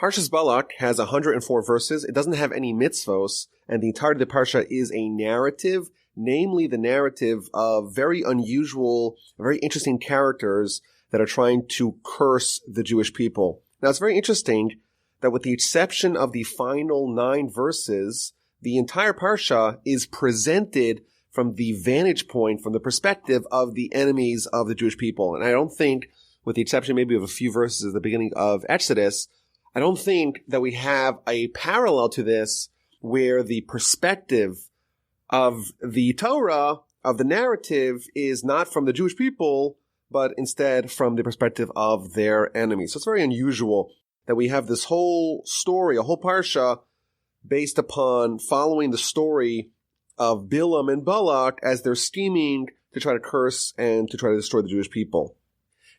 Parshas Balak has 104 verses. It doesn't have any mitzvos, and the entirety of the Parsha is a narrative, namely the narrative of very unusual, very interesting characters that are trying to curse the Jewish people. Now, it's very interesting that with the exception of the final 9 verses, the entire Parsha is presented from the vantage point, from the perspective of the enemies of the Jewish people. And I don't think, with the exception maybe of a few verses at the beginning of Exodus, I don't think that we have a parallel to this where the perspective of the Torah, of the narrative, is not from the Jewish people, but instead from the perspective of their enemies. So it's very unusual that we have this whole story, a whole Parsha, based upon following the story of Bilaam and Balak as they're scheming to try to curse and to try to destroy the Jewish people.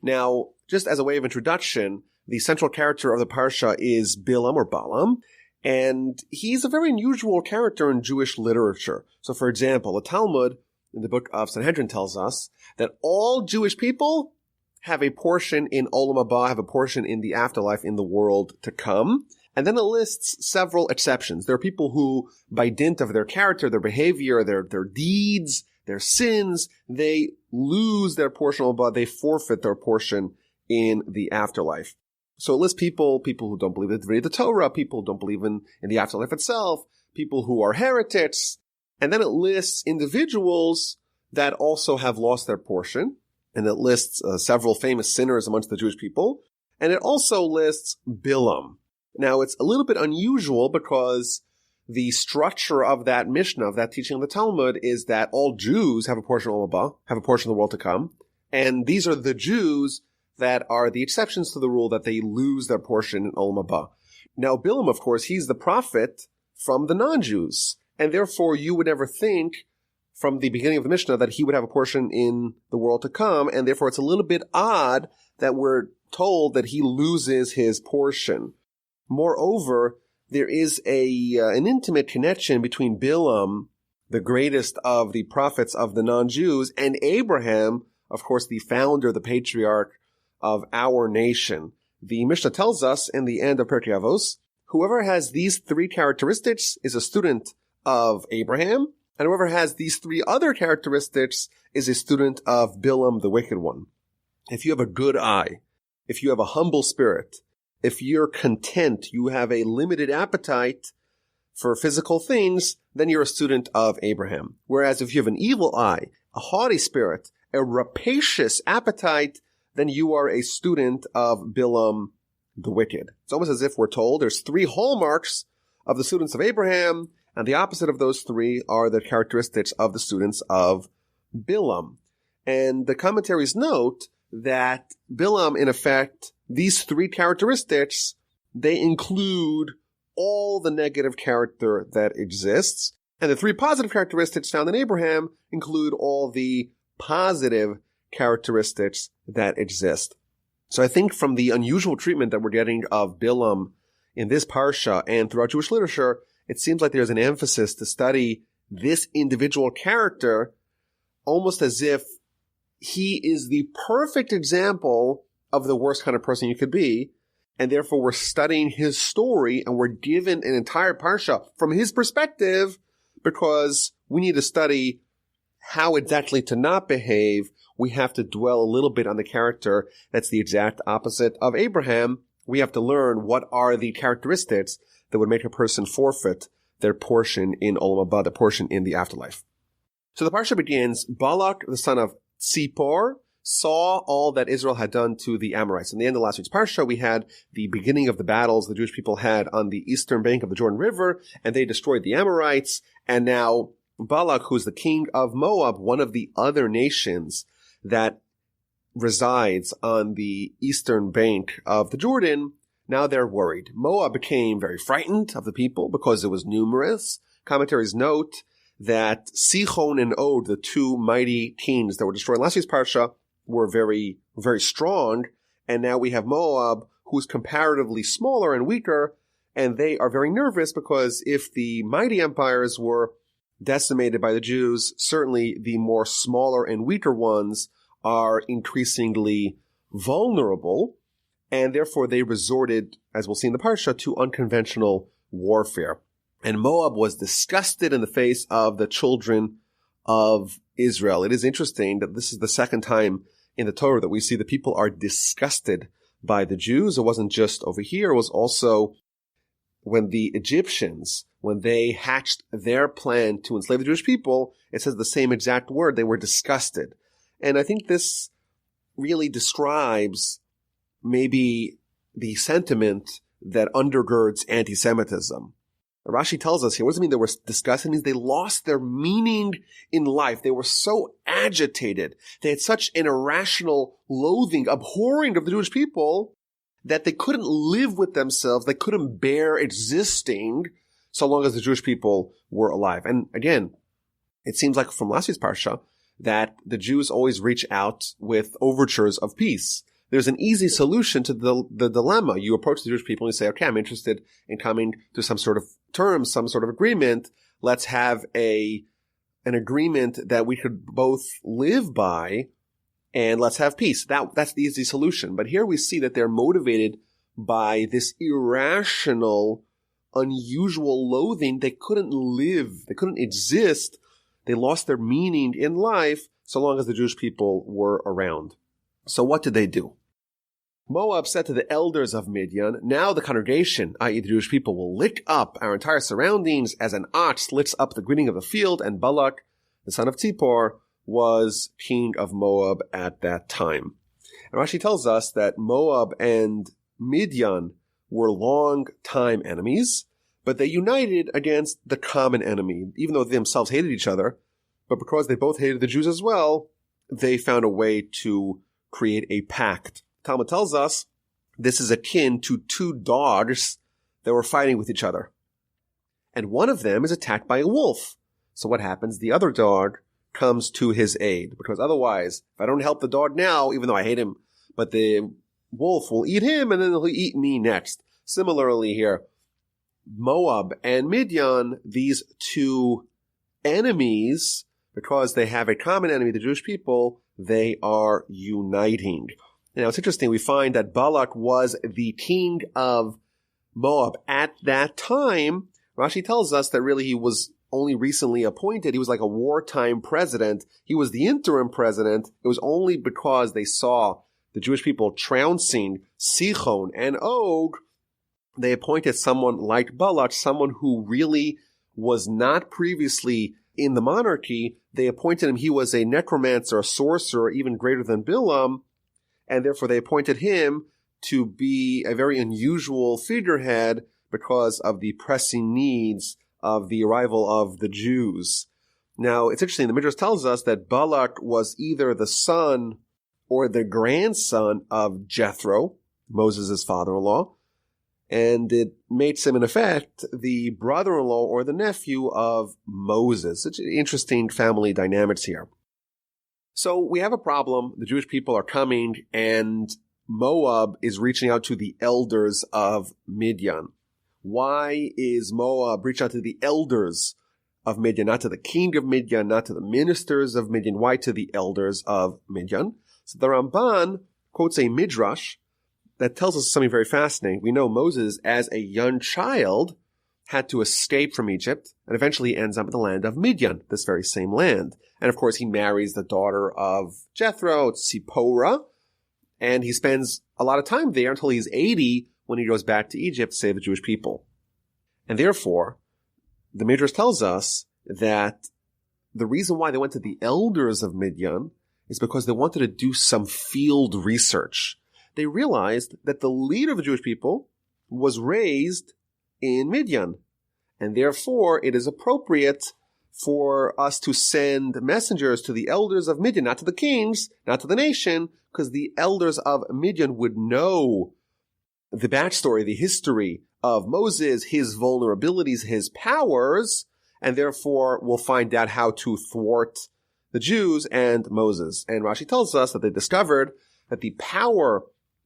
Now, just as a way of introduction, the central character of the Parsha is Bilaam or Balaam, and he's a very unusual character in Jewish literature. So, for example, the Talmud in the book of Sanhedrin tells us that all Jewish people have a portion in Olam Haba, have a portion in the afterlife, in the world to come. And then it lists several exceptions. There are people who, by dint of their character, their behavior, their deeds, their sins, they lose their portion of Haba, they forfeit their portion in the afterlife. So it lists people who don't believe in the Torah, people who don't believe in the afterlife itself, people who are heretics. And then it lists individuals that also have lost their portion. And it lists several famous sinners amongst the Jewish people. And it also lists Bilaam. Now, it's a little bit unusual because the structure of that Mishnah, of that teaching of the Talmud, is that all Jews have a portion of Olam Haba, have a portion of the world to come. And these are the Jews that are the exceptions to the rule that they lose their portion in Olam Haba. Now, Bilaam, of course, he's the prophet from the non-Jews. And therefore, you would never think from the beginning of the Mishnah that he would have a portion in the world to come. And therefore, it's a little bit odd that we're told that he loses his portion. Moreover, there is an intimate connection between Bilaam, the greatest of the prophets of the non-Jews, and Abraham, of course, the founder, the patriarch of our nation. The Mishnah tells us in the end of Pirkei Avos, whoever has these 3 characteristics is a student of Abraham, and whoever has these 3 other characteristics is a student of Bilaam, the wicked one. If you have a good eye, if you have a humble spirit, if you're content, you have a limited appetite for physical things, then you're a student of Abraham. Whereas if you have an evil eye, a haughty spirit, a rapacious appetite, then you are a student of Bilaam the wicked. It's almost as if we're told there's 3 hallmarks of the students of Abraham, and the opposite of those 3 are the characteristics of the students of Bilaam. And the commentaries note that Bilaam, in effect, these 3 characteristics, they include all the negative character that exists. And the 3 positive characteristics found in Abraham include all the positive characteristics that exist. So I think from the unusual treatment that we're getting of Bilaam in this Parsha and throughout Jewish literature, it seems like there's an emphasis to study this individual character almost as if he is the perfect example of the worst kind of person you could be, and therefore we're studying his story and we're given an entire Parsha from his perspective because we need to study how exactly to not behave. We have to dwell a little bit on the character that's the exact opposite of Abraham. We have to learn what are the characteristics that would make a person forfeit their portion in Olam Haba, the portion in the afterlife. So the Parsha begins, Balak, the son of Tzipor, saw all that Israel had done to the Amorites. In the end of last week's Parsha, we had the beginning of the battles the Jewish people had on the eastern bank of the Jordan River, and they destroyed the Amorites. And now Balak, who's the king of Moab, one of the other nations that resides on the eastern bank of the Jordan, now they're worried. Moab became very frightened of the people because it was numerous. Commentaries note that Sichon and Og, the 2 mighty kings that were destroyed in last week's Parsha, were very, very strong. And now we have Moab, who's comparatively smaller and weaker, and they are very nervous because if the mighty empires were decimated by the Jews, certainly the more smaller and weaker ones are increasingly vulnerable. and therefore they resorted, as we'll see in the Parsha, to unconventional warfare. And Moab was disgusted in the face of the children of Israel. It is interesting that this is the second time in the Torah that we see the people are disgusted by the Jews. It wasn't just over here. It was also when the Egyptians, when they hatched their plan to enslave the Jewish people, it says the same exact word. They were disgusted. And I think this really describes maybe the sentiment that undergirds anti-Semitism. Rashi tells us here, what does it mean they were disgusted? It means they lost their meaning in life. They were so agitated. They had such an irrational loathing, abhorring of the Jewish people, that they couldn't live with themselves. They couldn't bear existing so long as the Jewish people were alive. And again, it seems like from last week's Parsha that the Jews always reach out with overtures of peace. There's an easy solution to the dilemma. You approach the Jewish people and you say, okay, I'm interested in coming to some sort of terms, some sort of agreement. Let's have an agreement that we could both live by, and let's have peace. That's the easy solution. But here we see that they're motivated by this irrational, unusual loathing. They couldn't live. They couldn't exist. They lost their meaning in life so long as the Jewish people were around. So what did they do? Moab said to the elders of Midian, now the congregation, i.e. the Jewish people, will lick up our entire surroundings as an ox licks up the greening of the field, and Balak, the son of Zippor, was king of Moab at that time. And Rashi tells us that Moab and Midian were long-time enemies, but they united against the common enemy, even though they themselves hated each other. But because they both hated the Jews as well, they found a way to create a pact. Talmud tells us this is akin to two dogs that were fighting with each other. And one of them is attacked by a wolf. So what happens? The other dog comes to his aid. Because otherwise, if I don't help the dog now, even though I hate him, but the wolf will eat him and then he'll eat me next. Similarly here, Moab and Midian, these two enemies, because they have a common enemy, the Jewish people, they are uniting. Now, it's interesting. We find that Balak was the king of Moab at that time. Rashi tells us that really he was only recently appointed. He was like a wartime president. He was the interim president. It was only because they saw the Jewish people trouncing Sichon and Og, they appointed someone like Balak, someone who really was not previously in the monarchy. They appointed him. He was a necromancer, a sorcerer, even greater than Bilaam. And therefore they appointed him to be a very unusual figurehead because of the pressing needs of the arrival of the Jews. Now, it's interesting. The Midrash tells us that Balak was either the son or the grandson of Jethro, Moses' father-in-law, and it makes him, in effect, the brother-in-law or the nephew of Moses. Such interesting family dynamics here. So we have a problem. The Jewish people are coming, and Moab is reaching out to the elders of Midian. Why is Moab reaching out to the elders of Midian, not to the king of Midian, not to the ministers of Midian? Why to the elders of Midian? So the Ramban quotes a midrash that tells us something very fascinating. We know Moses, as a young child, had to escape from Egypt and eventually ends up in the land of Midian, this very same land. And of course, he marries the daughter of Jethro, Zipporah, and he spends a lot of time there until he's 80 when he goes back to Egypt to save the Jewish people. And therefore, the Midrash tells us that the reason why they went to the elders of Midian is because they wanted to do some field research. They realized that the leader of the Jewish people was raised in Midian, and therefore it is appropriate for us to send messengers to the elders of Midian, not to the kings, not to the nation, because the elders of Midian would know the backstory, the history of Moses, his vulnerabilities, his powers, and therefore will find out how to thwart the Jews and Moses. And Rashi tells us that they discovered that the power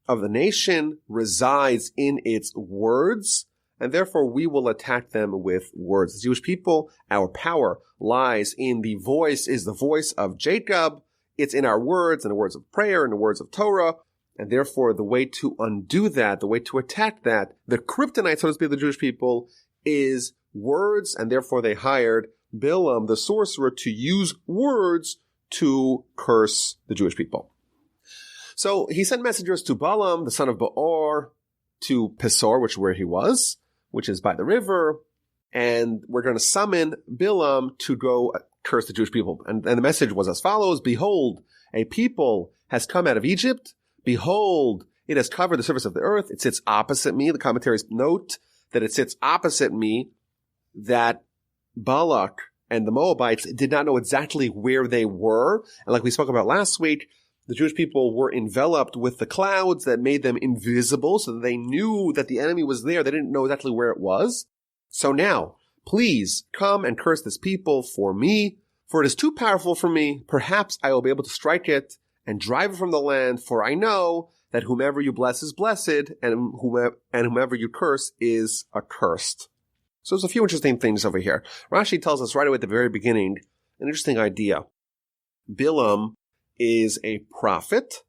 of the nation resides in its words, and therefore we will attack them with words. The Jewish people, our power lies in the voice, is the voice of Jacob. It's in our words, in the words of prayer, in the words of Torah. And therefore, the way to undo that, the way to attack that, the kryptonite, so to speak, of the Jewish people, is words, and therefore they hired Bilaam, the sorcerer, to use words to curse the Jewish people. So he sent messengers to Balaam, the son of Beor, to Pesor, which is where he was, which is by the river, and we're going to summon Bilaam to go curse the Jewish people. And the message was as follows: Behold, a people has come out of Egypt. Behold, it has covered the surface of the earth. It sits opposite me. The commentaries note that it sits opposite me, that Balak and the Moabites did not know exactly where they were. And like we spoke about last week, the Jewish people were enveloped with the clouds that made them invisible, so that they knew that the enemy was there. They didn't know exactly where it was. So now, please come and curse this people for me, for it is too powerful for me. Perhaps I will be able to strike it and drive it from the land, for I know that whomever you bless is blessed, and whomever you curse is accursed. So there's a few interesting things over here. Rashi tells us right away at the very beginning an interesting idea. Bilaam is a prophet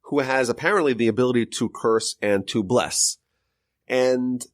who has apparently the ability to curse and to bless. And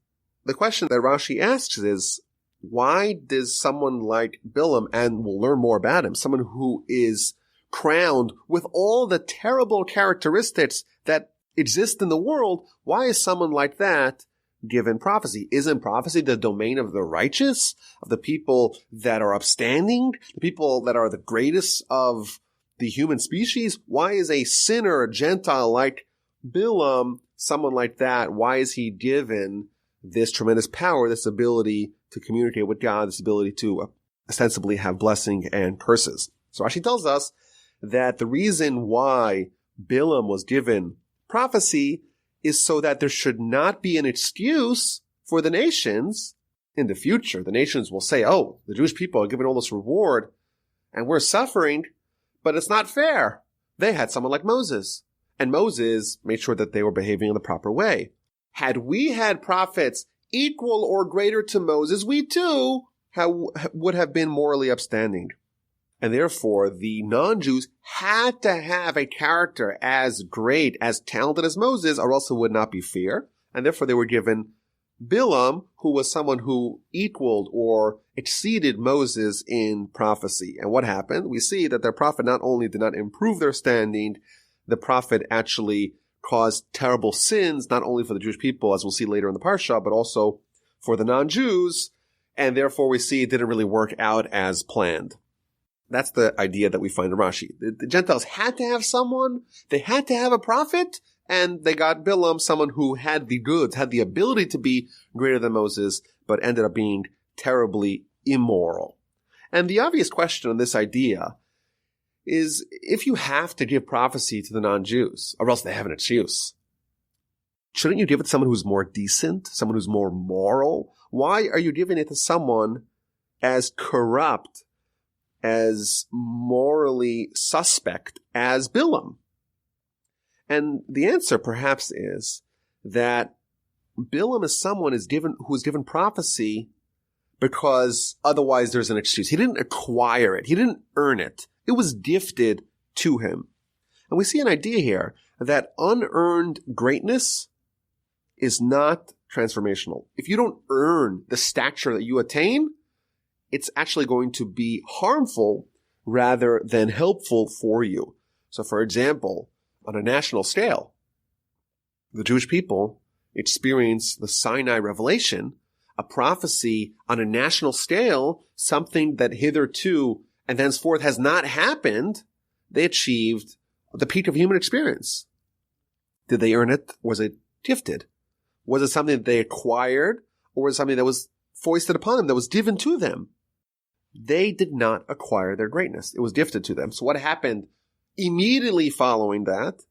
the question that Rashi asks is, why does someone like Bilaam, and we'll learn more about him, someone who is crowned with all the terrible characteristics that exist in the world, why is someone like that given prophecy? Isn't prophecy the domain of the righteous, of the people that are upstanding, the people that are the greatest of the human species? Why is a sinner, a Gentile like Bilaam, someone like that, why is he given this tremendous power, this ability to communicate with God, this ability to ostensibly have blessing and curses? So Rashi tells us that the reason why Bilaam was given prophecy is so that there should not be an excuse for the nations in the future. The nations will say, oh, the Jewish people are given all this reward and we're suffering, but it's not fair. They had someone like Moses, and Moses made sure that they were behaving in the proper way. Had we had prophets equal or greater to Moses, we too would have been morally upstanding. And therefore, the non-Jews had to have a character as great, as talented as Moses, or else it would not be fair. And therefore, they were given Bilaam, who was someone who equaled or exceeded Moses in prophecy. And what happened? We see that their prophet not only did not improve their standing, the prophet actually caused terrible sins, not only for the Jewish people, as we'll see later in the Parsha, but also for the non-Jews. And therefore, we see it didn't really work out as planned. That's the idea that we find in Rashi. The Gentiles had to have someone, they had to have a prophet, and they got Bilaam, someone who had the goods, had the ability to be greater than Moses, but ended up being terribly immoral. And the obvious question on this idea is, if you have to give prophecy to the non-Jews, or else they have an excuse, shouldn't you give it to someone who's more decent, someone who's more moral? Why are you giving it to someone as corrupt, as morally suspect as Bilaam? And the answer perhaps is that Bilaam is someone who is given prophecy because otherwise there's an excuse. He didn't acquire it. He didn't earn it. It was gifted to him. And we see an idea here that unearned greatness is not transformational. If you don't earn the stature that you attain, it's actually going to be harmful rather than helpful for you. So, for example, on a national scale, the Jewish people experience the Sinai revelation, a prophecy on a national scale, something that hitherto and thenceforth has not happened. They achieved the peak of human experience. Did they earn it? Was it gifted? Was it something that they acquired, or was it something that was foisted upon them, that was given to them? They did not acquire their greatness. It was gifted to them. So what happened immediately following that?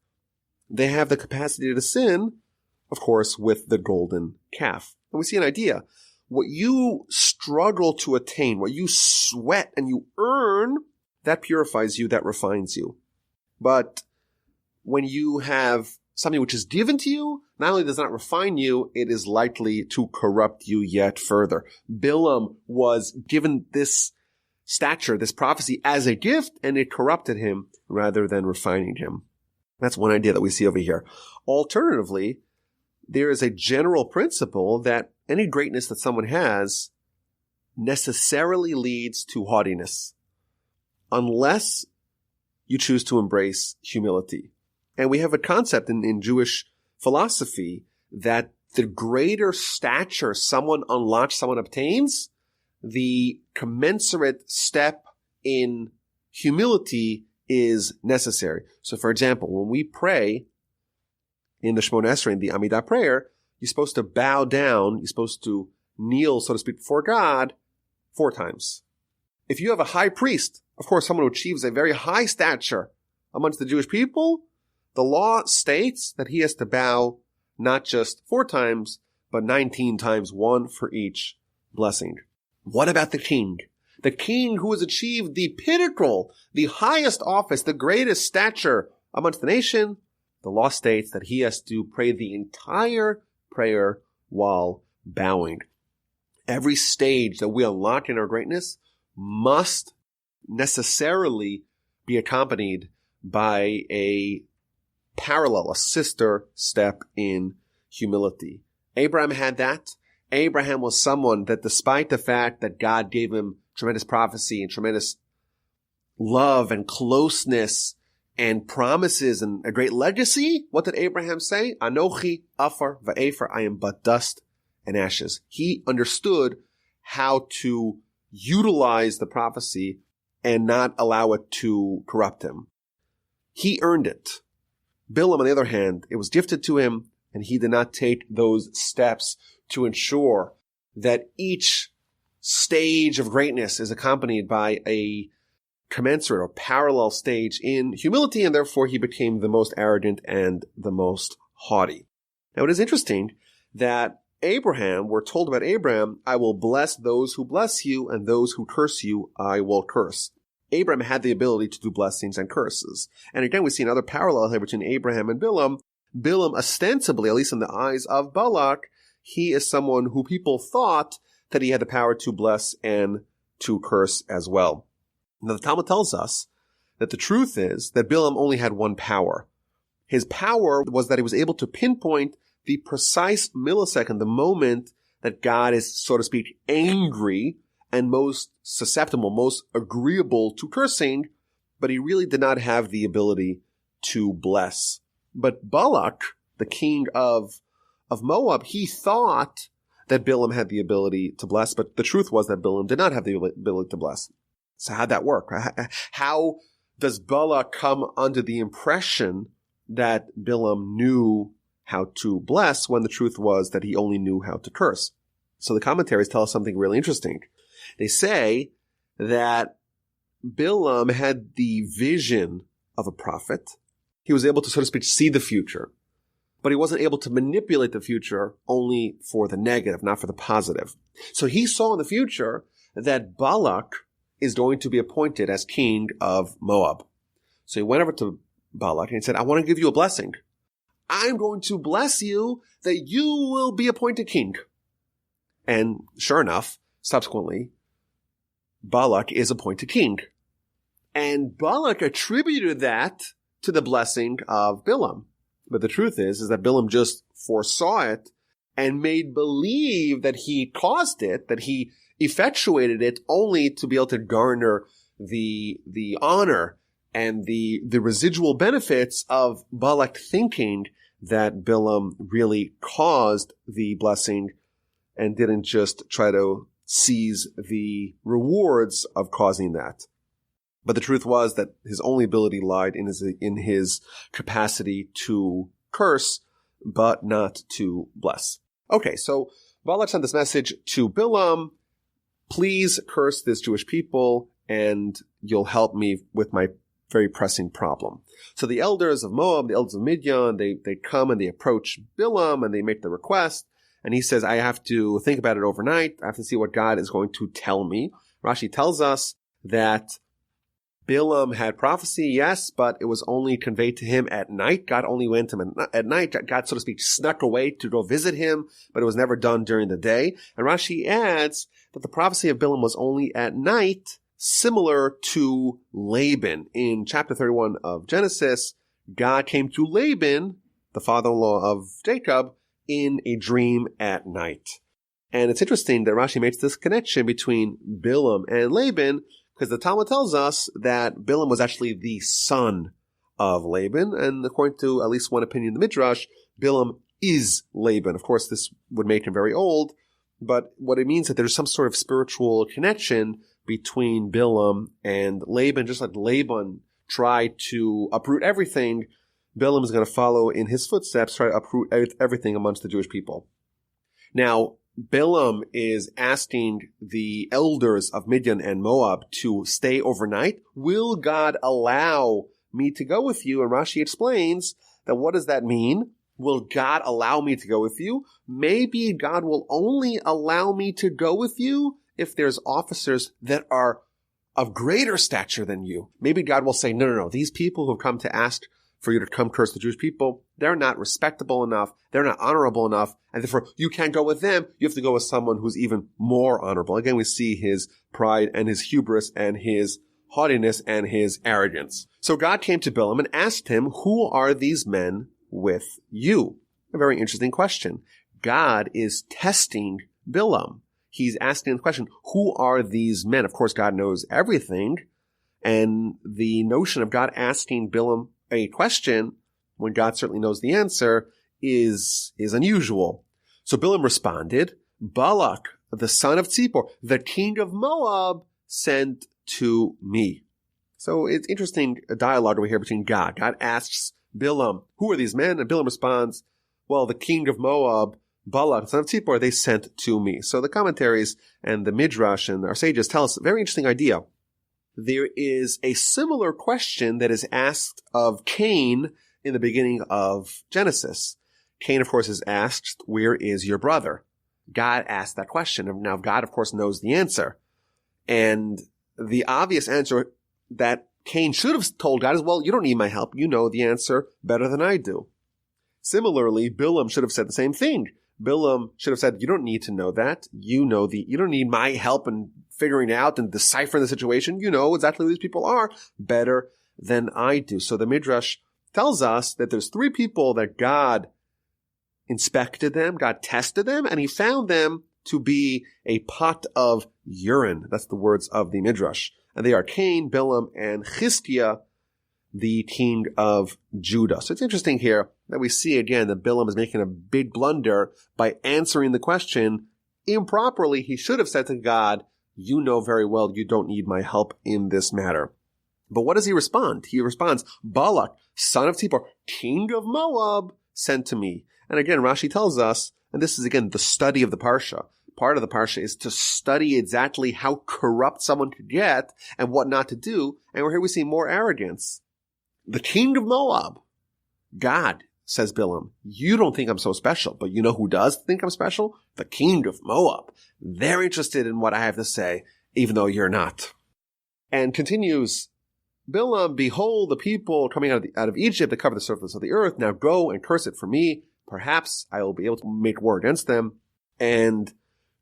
They have the capacity to sin, of course, with the golden calf. And we see an idea. What you struggle to attain, what you sweat and you earn, that purifies you, that refines you. But when you have something which is given to you, not only does it not refine you, it is likely to corrupt you yet further. Bilaam was given this stature, this prophecy as a gift, and it corrupted him rather than refining him. That's one idea that we see over here. Alternatively, there is a general principle that any greatness that someone has necessarily leads to haughtiness, unless you choose to embrace humility. And we have a concept in Jewish philosophy that the greater stature someone unlocks, someone obtains, the commensurate step in humility is necessary. So, for example, when we pray in the Shemona Esrei, in the Amidah prayer, you're supposed to bow down, you're supposed to kneel, so to speak, before God 4 times. If you have a high priest, of course, someone who achieves a very high stature amongst the Jewish people, the law states that he has to bow not just 4 times, but 19 times, 1 for each blessing. What about the king? The king who has achieved the pinnacle, the highest office, the greatest stature amongst the nation, the law states that he has to pray the entire prayer while bowing. Every stage that we unlock in our greatness must necessarily be accompanied by a parallel, a sister step in humility. Abraham had that. Abraham was someone that, despite the fact that God gave him tremendous prophecy and tremendous love and closeness and promises and a great legacy, what did Abraham say? Anochi afar va'efer, I am but dust and ashes. He understood how to utilize the prophecy and not allow it to corrupt him. He earned it. Bilaam, on the other hand, it was gifted to him, and he did not take those steps to ensure that each stage of greatness is accompanied by a commensurate or parallel stage in humility, and therefore he became the most arrogant and the most haughty. Now, it is interesting that we're told about Abraham, I will bless those who bless you, and those who curse you, I will curse. Abraham had the ability to do blessings and curses. And again, we see another parallel here between Abraham and Bilaam. Bilaam, ostensibly, at least in the eyes of Balak, he is someone who people thought that he had the power to bless and to curse as well. Now, the Talmud tells us that the truth is that Bilaam only had one power. His power was that he was able to pinpoint the precise millisecond, the moment that God is, so to speak, angry and most susceptible, most agreeable to cursing, but he really did not have the ability to bless. But Balak, the king of Moab, he thought that Bilaam had the ability to bless, but the truth was that Bilaam did not have the ability to bless. So how'd that work? How does Balak come under the impression that Bilaam knew how to bless when the truth was that he only knew how to curse? So the commentaries tell us something really interesting. They say that Bilaam had the vision of a prophet. He was able to, so to speak, see the future, but he wasn't able to manipulate the future only for the negative, not for the positive. So he saw in the future that Balak is going to be appointed as king of Moab. So he went over to Balak and he said, I want to give you a blessing. I'm going to bless you that you will be appointed king. And sure enough, subsequently, Balak is appointed king. And Balak attributed that to the blessing of Bilaam. But the truth is that Bilaam just foresaw it and made believe that he caused it, that he effectuated it only to be able to garner the honor and the residual benefits of Balak thinking that Bilaam really caused the blessing and didn't just try to seize the rewards of causing that. But the truth was that his only ability lied in his capacity to curse, but not to bless. Okay, so Balak sent this message to Bilaam, please curse this Jewish people and you'll help me with my very pressing problem. So the elders of Moab, the elders of Midian, they come and they approach Bilaam and they make the request. And he says, I have to think about it overnight. I have to see what God is going to tell me. Rashi tells us that Bilaam had prophecy, yes, but it was only conveyed to him at night. God only went to him at night. God, so to speak, snuck away to go visit him, but it was never done during the day. And Rashi adds that the prophecy of Bilaam was only at night, similar to Laban. In chapter 31 of Genesis, God came to Laban, the father-in-law of Jacob, in a dream at night. And it's interesting that Rashi makes this connection between Bilaam and Laban, because the Talmud tells us that Bilaam was actually the son of Laban, and according to at least one opinion in the Midrash, Bilaam is Laban. Of course, this would make him very old, but what it means is that there's some sort of spiritual connection between Bilaam and Laban. Just like Laban tried to uproot everything, Bilaam is going to follow in his footsteps, try to uproot everything amongst the Jewish people. Now, Bilaam is asking the elders of Midian and Moab to stay overnight. Will God allow me to go with you? And Rashi explains that what does that mean? Will God allow me to go with you? Maybe God will only allow me to go with you if there's officers that are of greater stature than you. Maybe God will say, no, these people who have come to ask for you to come curse the Jewish people, they're not respectable enough, they're not honorable enough, and therefore you can't go with them, you have to go with someone who's even more honorable. Again, we see his pride and his hubris and his haughtiness and his arrogance. So God came to Bilaam and asked him, who are these men with you? A very interesting question. God is testing Bilaam. He's asking the question, who are these men? Of course, God knows everything, and the notion of God asking Bilaam a question when God certainly knows the answer is unusual. So Bilaam responded, Balak, the son of Tzipor, the king of Moab, sent to me. So it's interesting dialogue over here between God. God asks Bilaam, who are these men? And Bilaam responds, well, the king of Moab, Balak, the son of Tzipor, they sent to me. So the commentaries and the Midrash and our sages tell us a very interesting idea. There is a similar question that is asked of Cain in the beginning of Genesis. Cain, of course, is asked, where is your brother? God asked that question. Now, God, of course, knows the answer. And the obvious answer that Cain should have told God is, well, you don't need my help. You know the answer better than I do. Similarly, Bilaam should have said the same thing. Bilaam should have said, you don't need to know that. You don't need my help in figuring out and deciphering the situation. You know exactly who these people are better than I do. So the Midrash tells us that there's three people that God inspected them, God tested them, and he found them to be a pot of urine. That's the words of the Midrash. And they are Cain, Bilaam, and Chistiah, the king of Judah. So it's interesting here that we see again that Bilaam is making a big blunder by answering the question improperly. He should have said to God, you know very well you don't need my help in this matter. But what does he respond? He responds, Balak, son of Tzipor, king of Moab, sent to me. And again, Rashi tells us, and this is again the study of the Parsha. Part of the Parsha is to study exactly how corrupt someone could get and what not to do. And here we see more arrogance. The king of Moab, God, says Bilaam, you don't think I'm so special, but you know who does think I'm special? The king of Moab. They're interested in what I have to say, even though you're not. And continues, Bilaam, behold the people coming out of Egypt to cover the surface of the earth. Now go and curse it for me. Perhaps I will be able to make war against them and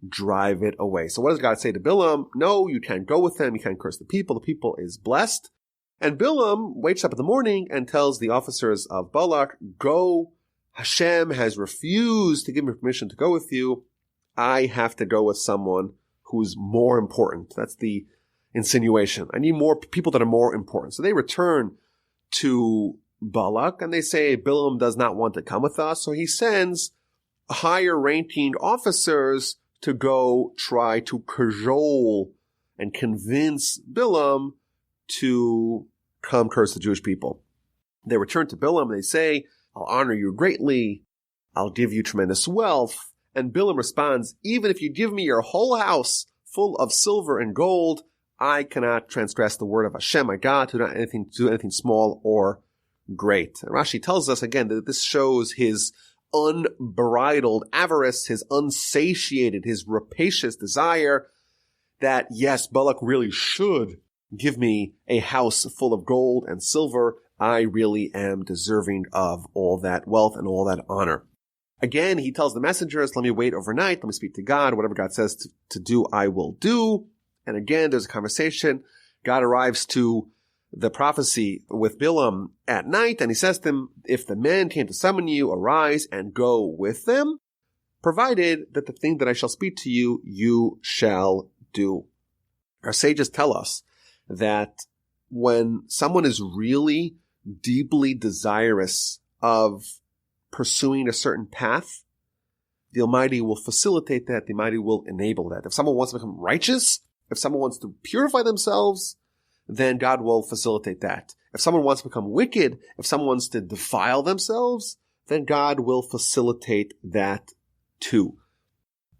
drive it away. So what does God say to Bilaam? No, you can't go with them. You can't curse the people. The people is blessed. And Bilaam wakes up in the morning and tells the officers of Balak, go, Hashem has refused to give me permission to go with you. I have to go with someone who's more important. That's the insinuation. I need more people that are more important. So they return to Balak and they say, Bilaam does not want to come with us. So he sends higher ranking officers to go try to cajole and convince Bilaam to come curse the Jewish people. They return to Bilaam and they say, I'll honor you greatly. I'll give you tremendous wealth. And Bilaam responds, even if you give me your whole house full of silver and gold, I cannot transgress the word of Hashem, my God, to do anything small or great. And Rashi tells us again that this shows his unbridled avarice, his unsatiated, his rapacious desire that, yes, Balak really should give me a house full of gold and silver. I really am deserving of all that wealth and all that honor. Again, he tells the messengers, let me wait overnight, let me speak to God, whatever God says to do, I will do. And again, there's a conversation. God arrives to the prophecy with Bilaam at night, and he says to him, if the men came to summon you, arise and go with them, provided that the thing that I shall speak to you, you shall do. Our sages tell us that when someone is really deeply desirous of pursuing a certain path, the Almighty will facilitate that. The Almighty will enable that. If someone wants to become righteous, if someone wants to purify themselves, then God will facilitate that. If someone wants to become wicked, if someone wants to defile themselves, then God will facilitate that too.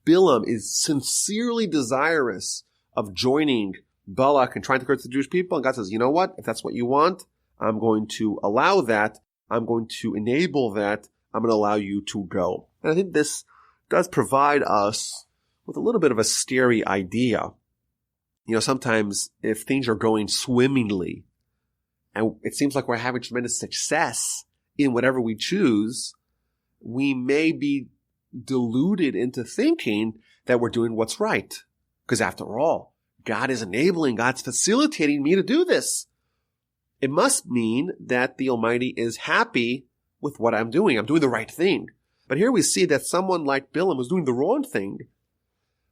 Bilaam is sincerely desirous of joining Balak and trying to curse the Jewish people. And God says, you know what? If that's what you want, I'm going to allow that. I'm going to enable that. I'm going to allow you to go. And I think this does provide us with a little bit of a scary idea. Sometimes if things are going swimmingly and it seems like we're having tremendous success in whatever we choose, we may be deluded into thinking that we're doing what's right. Because after all, God is enabling, God's facilitating me to do this. It must mean that the Almighty is happy with what I'm doing. I'm doing the right thing. But here we see that someone like Bilaam was doing the wrong thing.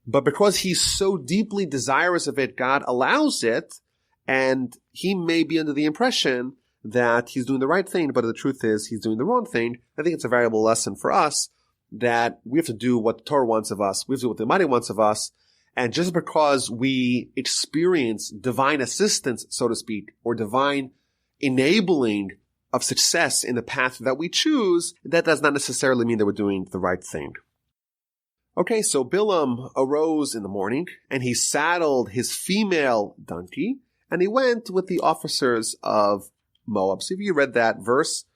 But because he's so deeply desirous of it, God allows it, and he may be under the impression that he's doing the right thing, but the truth is he's doing the wrong thing. I think it's a valuable lesson for us that we have to do what the Torah wants of us. We have to do what the Almighty wants of us. And just because we experience divine assistance, so to speak, or divine enabling of success in the path that we choose, that does not necessarily mean that we're doing the right thing. Okay, so Bilaam arose in the morning, and he saddled his female donkey, and he went with the officers of Moab. So if you read that verse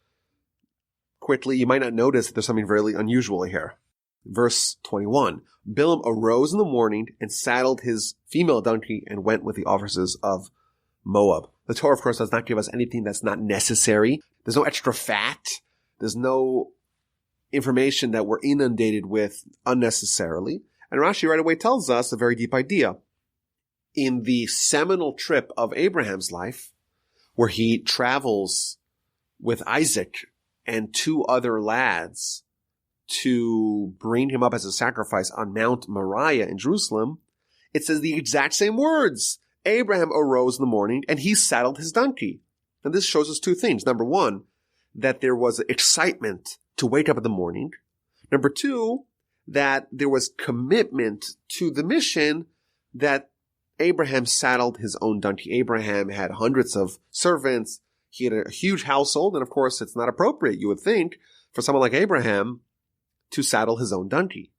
quickly, you might not notice that there's something really unusual here. Verse 21, Bilaam arose in the morning and saddled his female donkey and went with the officers of Moab. The Torah, of course, does not give us anything that's not necessary. There's no extra fat. There's no information that we're inundated with unnecessarily. And Rashi right away tells us a very deep idea. In the seminal trip of Abraham's life, where he travels with Isaac and two other lads to bring him up as a sacrifice on Mount Moriah in Jerusalem, it says the exact same words. Abraham arose in the morning and he saddled his donkey. And this shows us two things. Number one, that there was excitement to wake up in the morning. Number two, that there was commitment to the mission, that Abraham saddled his own donkey. Abraham had hundreds of servants. He had a huge household. And of course, it's not appropriate, you would think, for someone like Abraham to saddle his own donkey.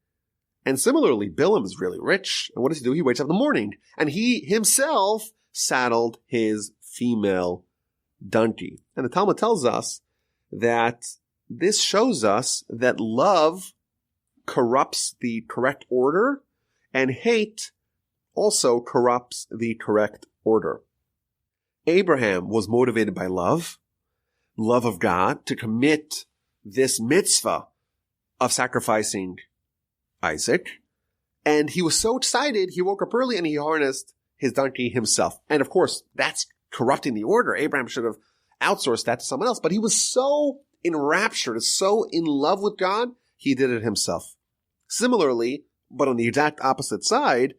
And similarly, Bilaam is really rich. And what does he do? He wakes up in the morning and he himself saddled his female donkey. And the Talmud tells us that this shows us that love corrupts the correct order and hate also corrupts the correct order. Abraham was motivated by love of God, to commit this mitzvah of sacrificing Isaac. And he was so excited, he woke up early and he harnessed his donkey himself. And of course, that's corrupting the order. Abraham should have outsourced that to someone else. But he was so enraptured, so in love with God, he did it himself. Similarly, but on the exact opposite side,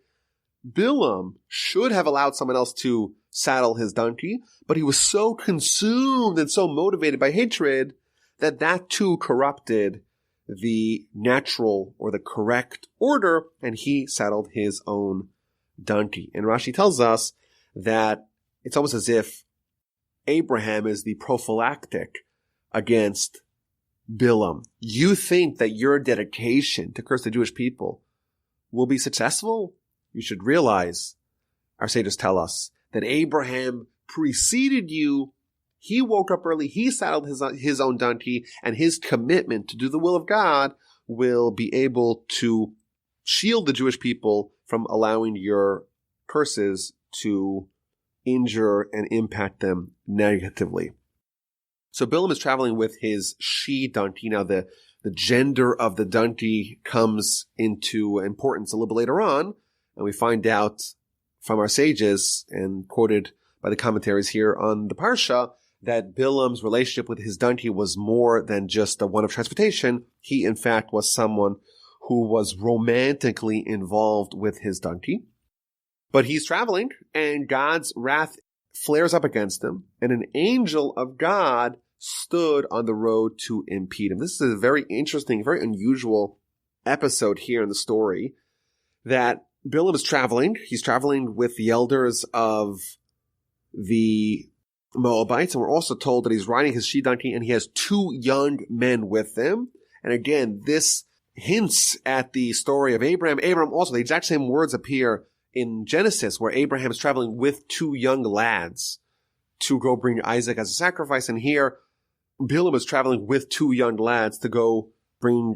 Bilaam should have allowed someone else to saddle his donkey, but he was so consumed and so motivated by hatred that too corrupted the natural or the correct order, and he saddled his own donkey. And Rashi tells us that it's almost as if Abraham is the prophylactic against Bilaam. You think that your dedication to curse the Jewish people will be successful? You should realize, our sages tell us, that Abraham preceded you. He woke up early, he saddled his own donkey, and his commitment to do the will of God will be able to shield the Jewish people from allowing your curses to injure and impact them negatively. So Bilaam is traveling with his she donkey. Now the gender of the donkey comes into importance a little bit later on, and we find out from our sages, and quoted by the commentaries here on the Parsha that Bilam's relationship with his donkey was more than just a one of transportation. He, in fact, was someone who was romantically involved with his donkey. But he's traveling, and God's wrath flares up against him, and an angel of God stood on the road to impede him. This is a very interesting, very unusual episode here in the story, that Bilam is traveling. He's traveling with the elders of the Moabites, and we're also told that he's riding his she-donkey, and he has 2 young men with him. And again, this hints at the story of Abraham. Abraham also, the exact same words appear in Genesis, where Abraham is traveling with 2 young lads to go bring Isaac as a sacrifice. And here, Bilam is traveling with 2 young lads to go bring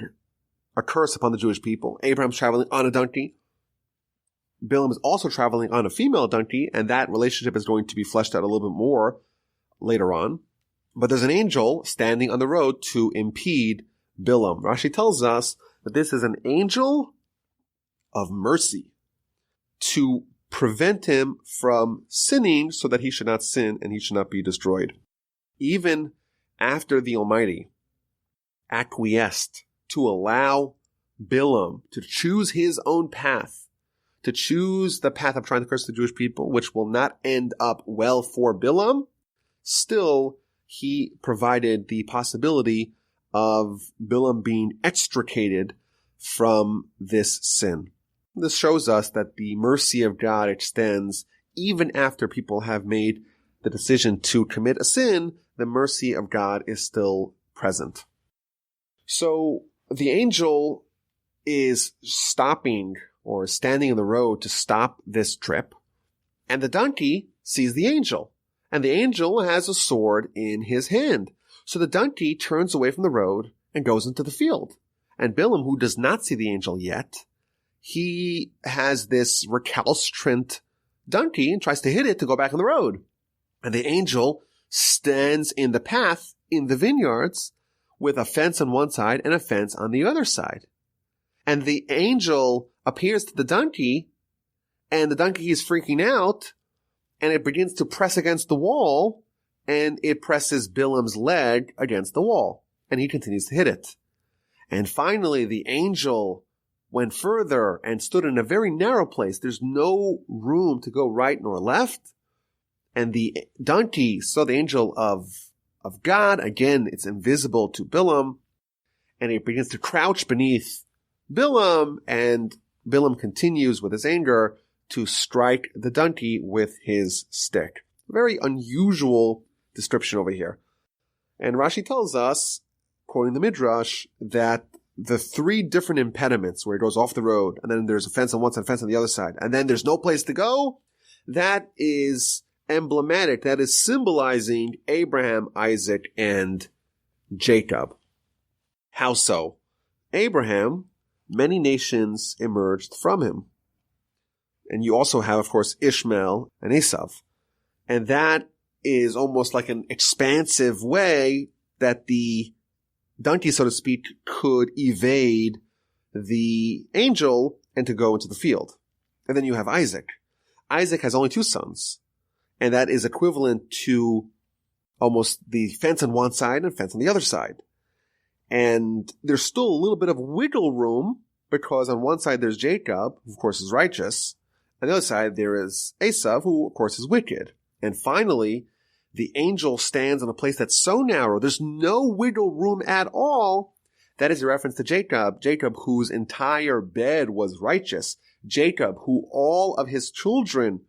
a curse upon the Jewish people. Abraham's traveling on a donkey. Bilam is also traveling on a female donkey, and that relationship is going to be fleshed out a little bit more later on. But there's an angel standing on the road to impede Bilam. Rashi tells us that this is an angel of mercy to prevent him from sinning so that he should not sin and he should not be destroyed. Even after the Almighty acquiesced to allow Bilam to choose his own path, to choose the path of trying to curse the Jewish people, which will not end up well for Bilam, still he provided the possibility of Bilam being extricated from this sin. This shows us that the mercy of God extends even after people have made the decision to commit a sin. The mercy of God is still present. So the angel is stopping or standing in the road to stop this trip, and the donkey sees the angel, and the angel has a sword in his hand. So the donkey turns away from the road and goes into the field. And Bilam, who does not see the angel yet, he has this recalcitrant donkey and tries to hit it to go back on the road. And the angel stands in the path in the vineyards with a fence on one side and a fence on the other side. And the angel appears to the donkey, and the donkey is freaking out, and it begins to press against the wall, and it presses Bilam's leg against the wall, and he continues to hit it. And finally, the angel went further and stood in a very narrow place. There's no room to go right nor left. And the donkey saw the angel of God. Again, it's invisible to Bilam, and it begins to crouch beneath Bilam, and Bilam continues with his anger to strike the donkey with his stick. Very unusual description over here. And Rashi tells us, quoting the Midrash, that the 3 different impediments where it goes off the road, and then there's a fence on one side, a fence on the other side, and then there's no place to go, that is emblematic, that is symbolizing Abraham, Isaac, and Jacob. How so? Abraham, many nations emerged from him. And you also have, of course, Ishmael and Esav. And that is almost like an expansive way that the donkey, so to speak, could evade the angel and to go into the field. And then you have Isaac. Isaac has only 2 sons. And that is equivalent to almost the fence on one side and fence on the other side. And there's still a little bit of wiggle room, because on one side there's Jacob, who of course is righteous. On the other side there is Esav, who of course is wicked. And finally, the angel stands in a place that's so narrow, there's no wiggle room at all. That is a reference to Jacob. Jacob, whose entire bed was righteous. Jacob, who all of his children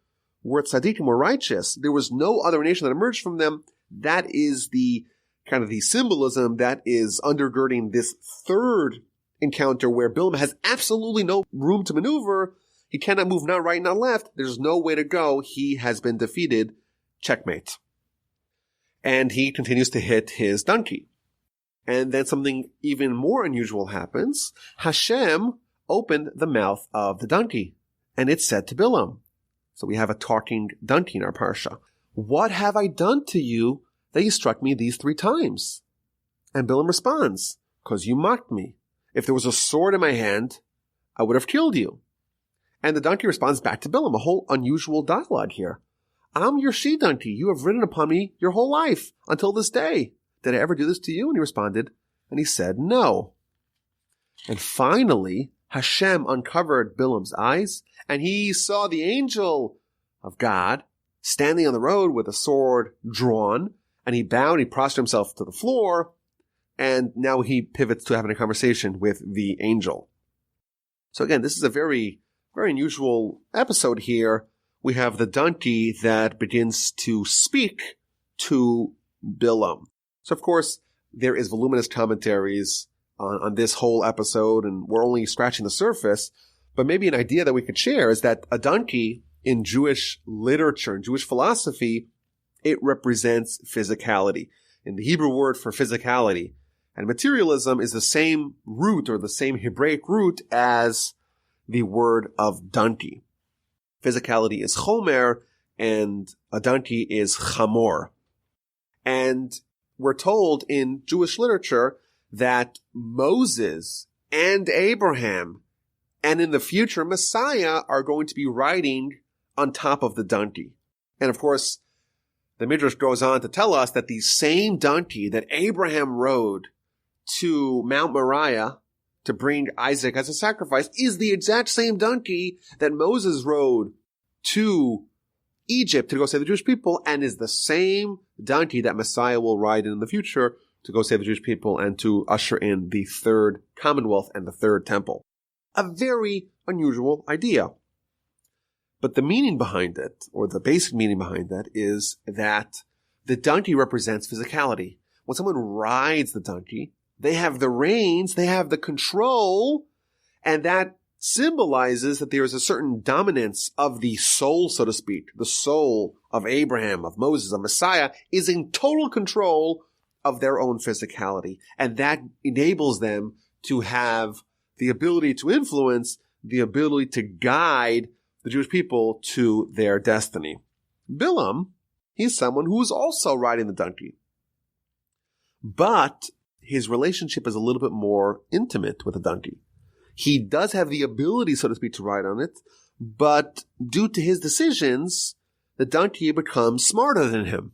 were tzaddikim, were righteous. There was no other nation that emerged from them. That is the kind of the symbolism that is undergirding this third encounter where Bilam has absolutely no room to maneuver. He cannot move not right, not left. There's no way to go. He has been defeated. Checkmate. And he continues to hit his donkey. And then something even more unusual happens. Hashem opened the mouth of the donkey, and it said to Bilam. So we have a talking donkey in our Parsha. What have I done to you that you struck me these 3 times? And Bilam responds, because you mocked me. If there was a sword in my hand, I would have killed you. And the donkey responds back to Bilam, a whole unusual dialogue here. I'm your she-donkey. You have ridden upon me your whole life until this day. Did I ever do this to you? And he responded, and he said, no. And finally, Hashem uncovered Bilam's eyes, and he saw the angel of God standing on the road with a sword drawn, and he bowed, he prostrated himself to the floor, and now he pivots to having a conversation with the angel. So again, this is a very, very unusual episode here. We have the donkey that begins to speak to Bilam. So of course, there is voluminous commentaries on this whole episode, and we're only scratching the surface. But maybe an idea that we could share is that a donkey in Jewish literature, in Jewish philosophy, it represents physicality. And the Hebrew word for physicality and materialism is the same root, or the same Hebraic root, as the word of donkey. Physicality is chomer, and a donkey is chamor. And we're told in Jewish literature that Moses and Abraham, and in the future Messiah, are going to be riding on top of the donkey. And of course, the Midrash goes on to tell us that the same donkey that Abraham rode to Mount Moriah to bring Isaac as a sacrifice is the exact same donkey that Moses rode to Egypt to go save the Jewish people, and is the same donkey that Messiah will ride in the future to go save the Jewish people and to usher in the third Commonwealth and the third temple. A very unusual idea. But the meaning behind it, or the basic meaning behind that, is that the donkey represents physicality. When someone rides the donkey, they have the reins, they have the control, and that symbolizes that there is a certain dominance of the soul, so to speak. The soul of Abraham, of Moses, of Messiah is in total control of their own physicality. And that enables them to have the ability to influence, the ability to guide the Jewish people to their destiny. Bilam, he's someone who is also riding the donkey. But his relationship is a little bit more intimate with the donkey. He does have the ability, so to speak, to ride on it, but due to his decisions, the donkey becomes smarter than him.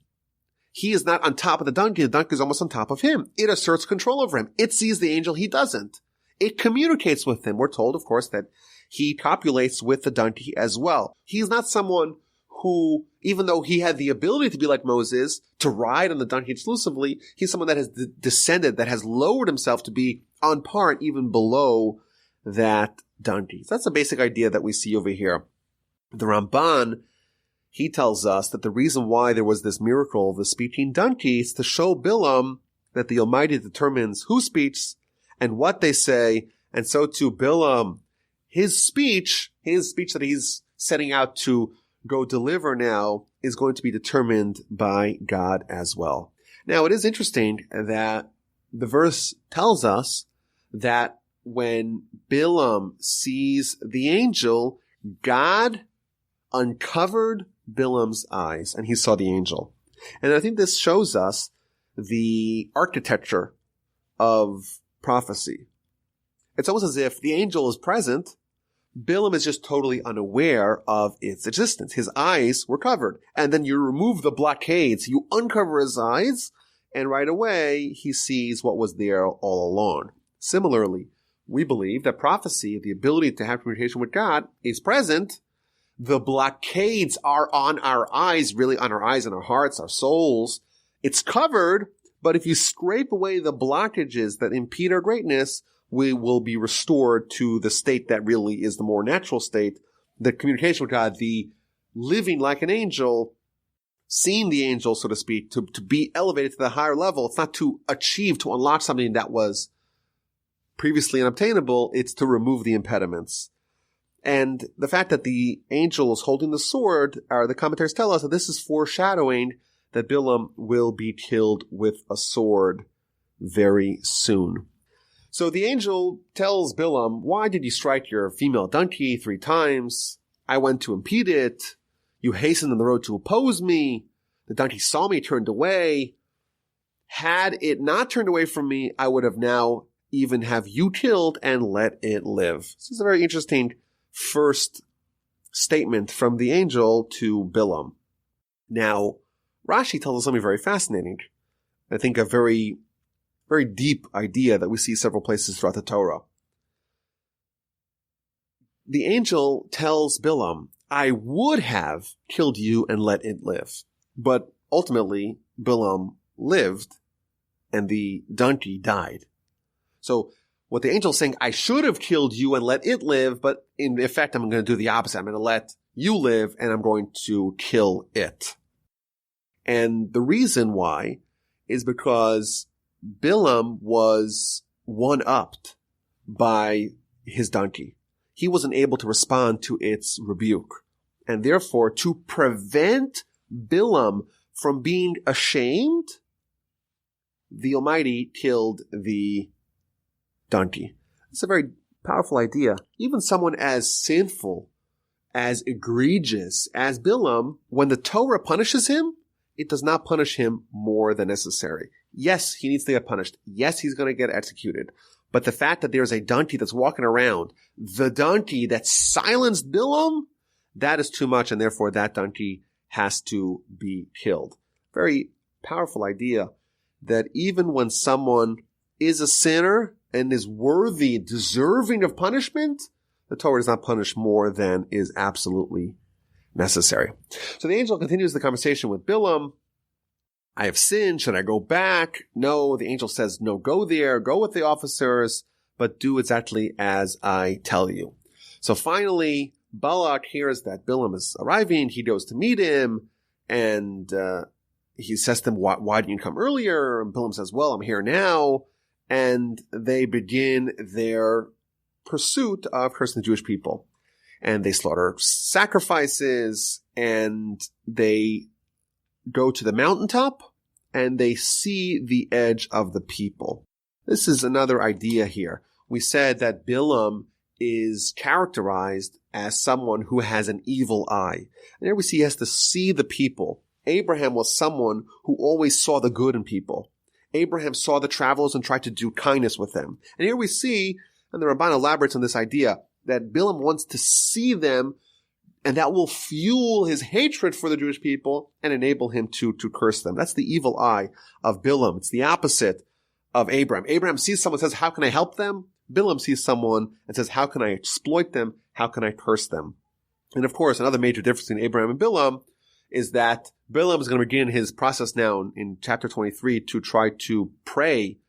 He is not on top of the donkey is almost on top of him. It asserts control over him. It sees the angel, he doesn't. It communicates with him. We're told, of course, that he copulates with the donkey as well. He's not someone who, even though he had the ability to be like Moses, to ride on the donkey exclusively, he's someone that has descended, that has lowered himself to be on par, even below that donkey. So that's the basic idea that we see over here. The Ramban, he tells us that the reason why there was this miracle of the speaking donkey is to show Bilam that the Almighty determines who speaks and what they say, and so too Bilam, his speech that he's setting out to go deliver now is going to be determined by God as well. Now, it is interesting that the verse tells us that when Bilam sees the angel, God uncovered Bilam's eyes and he saw the angel. And I think this shows us the architecture of prophecy. It's almost as if the angel is present, Bilam is just totally unaware of its existence. His eyes were covered. And then you remove the blockades, you uncover his eyes, and right away he sees what was there all along. Similarly, we believe that prophecy, the ability to have communication with God, is present. The blockades are on our eyes, really on our eyes and our hearts, our souls. It's covered, but if you scrape away the blockages that impede our greatness, we will be restored to the state that really is the more natural state, the communication with God, the living like an angel, seeing the angel, so to speak, to be elevated to the higher level. It's not to achieve, to unlock something that was previously unobtainable, it's to remove the impediments. And the fact that the angel is holding the sword, the commentaries tell us that this is foreshadowing that Bilam will be killed with a sword very soon. So the angel tells Bilam, why did you strike your female donkey 3 times? I went to impede it. You hastened on the road to oppose me. The donkey saw me, turned away. Had it not turned away from me, I would have now even have you killed and let it live. This is a very interesting first statement from the angel to Bilam. Now, Rashi tells us something very fascinating. I think a very, very deep idea that we see several places throughout the Torah. The angel tells Bilaam, I would have killed you and let it live. But ultimately, Bilaam lived and the donkey died. So what the angel is saying, I should have killed you and let it live, but in effect, I'm going to do the opposite. I'm going to let you live and I'm going to kill it. And the reason why is because Bilaam was one-upped by his donkey. He wasn't able to respond to its rebuke. And therefore, to prevent Bilaam from being ashamed, the Almighty killed the donkey. It's a very powerful idea. Even someone as sinful, as egregious as Bilaam, when the Torah punishes him, it does not punish him more than necessary. Yes, he needs to get punished. Yes, he's going to get executed. But the fact that there's a donkey that's walking around, the donkey that silenced Bilaam, that is too much, and therefore that donkey has to be killed. Very powerful idea that even when someone is a sinner and is worthy, deserving of punishment, the Torah does not punish more than is absolutely necessary. So the angel continues the conversation with Bilaam. I have sinned. Should I go back? No. The angel says, no, go there. Go with the officers, but do exactly as I tell you. So finally, Balak hears that Bilaam is arriving. He goes to meet him, and he says to him, why didn't you come earlier? And Bilaam says, well, I'm here now. And they begin their pursuit of cursing the Jewish people. And they slaughter sacrifices, and they go to the mountaintop, and they see the edge of the people. This is another idea here. We said that Bilaam is characterized as someone who has an evil eye. And here we see he has to see the people. Abraham was someone who always saw the good in people. Abraham saw the travelers and tried to do kindness with them. And here we see, and the Ramban elaborates on this idea, that Bilaam wants to see them, and that will fuel his hatred for the Jewish people and enable him to curse them. That's the evil eye of Bilaam. It's the opposite of Abraham. Abraham sees someone and says, how can I help them? Bilaam sees someone and says, how can I exploit them? How can I curse them? And of course, another major difference between Abraham and Bilaam is that Bilaam is going to begin his process now in chapter 23 to try to pray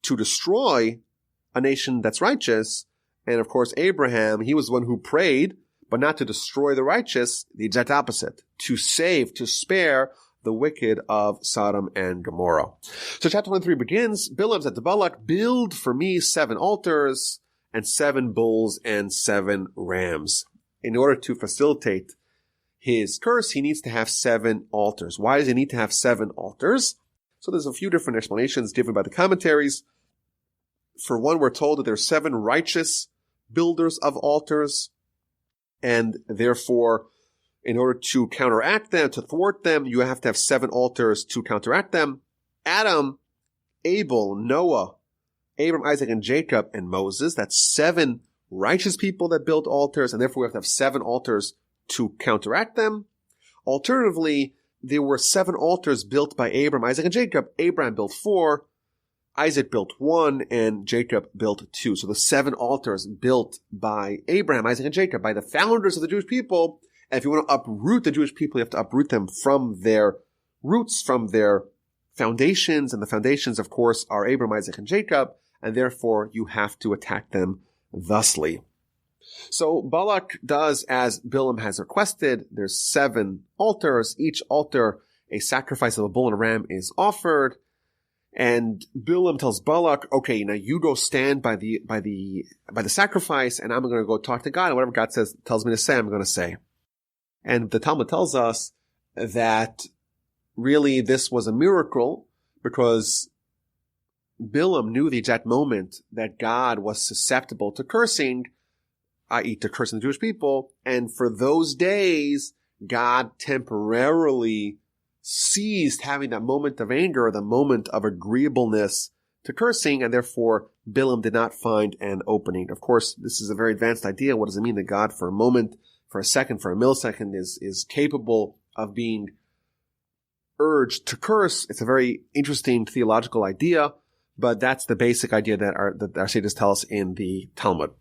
to destroy a nation that's righteous. And of course, Abraham, he was the one who prayed, but not to destroy the righteous, the exact opposite, to save, to spare the wicked of Sodom and Gomorrah. So chapter 23 begins, Bilaam said to Balak, build for me 7 altars and 7 bulls and 7 rams. In order to facilitate his curse, he needs to have 7 altars. Why does he need to have 7 altars? So there's a few different explanations given by the commentaries. For one, we're told that there's 7 righteous builders of altars, and therefore, in order to counteract them, to thwart them, you have to have 7 altars to counteract them. Adam, Abel, Noah, Abram, Isaac, and Jacob, and Moses. That's 7 righteous people that built altars, and therefore we have to have 7 altars to counteract them. Alternatively, there were 7 altars built by Abram, Isaac, and Jacob. Abraham built 4, Isaac built 1, and Jacob built 2. So the 7 altars built by Abraham, Isaac, and Jacob, by the founders of the Jewish people. And if you want to uproot the Jewish people, you have to uproot them from their roots, from their foundations. And the foundations, of course, are Abraham, Isaac, and Jacob. And therefore, you have to attack them thusly. So Balak does as Bilaam has requested. There's 7 altars. Each altar, a sacrifice of a bull and a ram is offered. And Bilaam tells Balak, okay, now you go stand by the sacrifice, and I'm going to go talk to God, and whatever God tells me to say, I'm going to say. And the Talmud tells us that really this was a miracle because Bilaam knew the exact moment that God was susceptible to cursing, i.e. to cursing the Jewish people. And for those days, God temporarily ceased having that moment of anger, the moment of agreeableness to cursing, and therefore Bilaam did not find an opening. Of course, this is a very advanced idea. What does it mean that God for a moment, for a second, for a millisecond is capable of being urged to curse. It's a very interesting theological idea, but that's the basic idea that our sages tell us in the Talmud.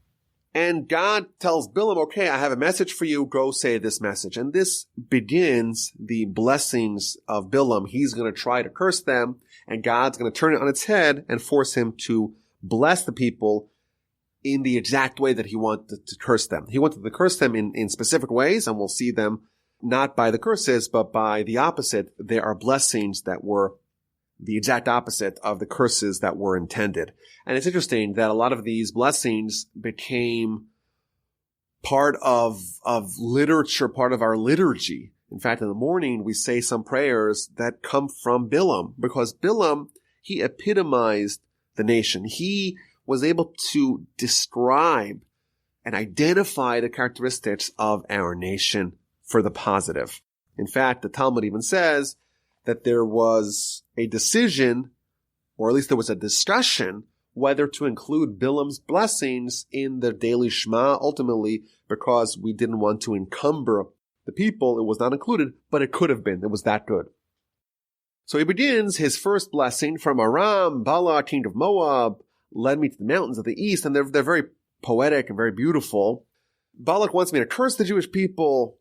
And God tells Bilaam, okay, I have a message for you. Go say this message. And this begins the blessings of Bilaam. He's going to try to curse them, and God's going to turn it on its head and force him to bless the people in the exact way that he wanted to curse them. He wanted to curse them in specific ways, and we'll see them not by the curses, but by the opposite. There are blessings that were the exact opposite of the curses that were intended. And it's interesting that a lot of these blessings became part of literature, part of our liturgy. In fact, in the morning, we say some prayers that come from Bilaam, because Bilaam, he epitomized the nation. He was able to describe and identify the characteristics of our nation for the positive. In fact, the Talmud even says that there was a decision, or at least there was a discussion, whether to include Bilaam's blessings in the daily Shema ultimately, because we didn't want to encumber the people. It was not included, but it could have been. It was that good. So he begins his first blessing from Aram. Balak, king of Moab, led me to the mountains of the east, and they're very poetic and very beautiful. Balak wants me to curse the Jewish people.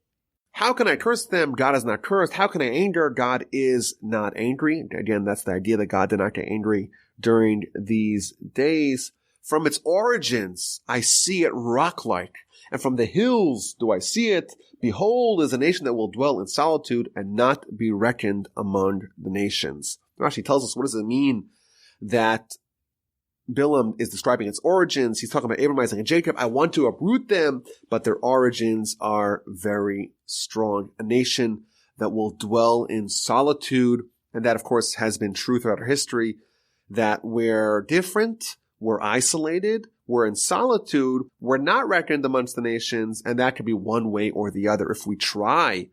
How can I curse them? God is not cursed. How can I anger? God is not angry. Again, that's the idea that God did not get angry during these days. From its origins, I see it rock-like, and from the hills do I see it. Behold, is a nation that will dwell in solitude and not be reckoned among the nations. Rashi tells us, what does it mean that Bilaam is describing its origins? He's talking about Abraham, Isaac, and Jacob. I want to uproot them, but their origins are very strong. A nation that will dwell in solitude, and that, of course, has been true throughout our history, that we're different, we're isolated, we're in solitude, we're not reckoned amongst the nations, and that could be one way or the other. If we try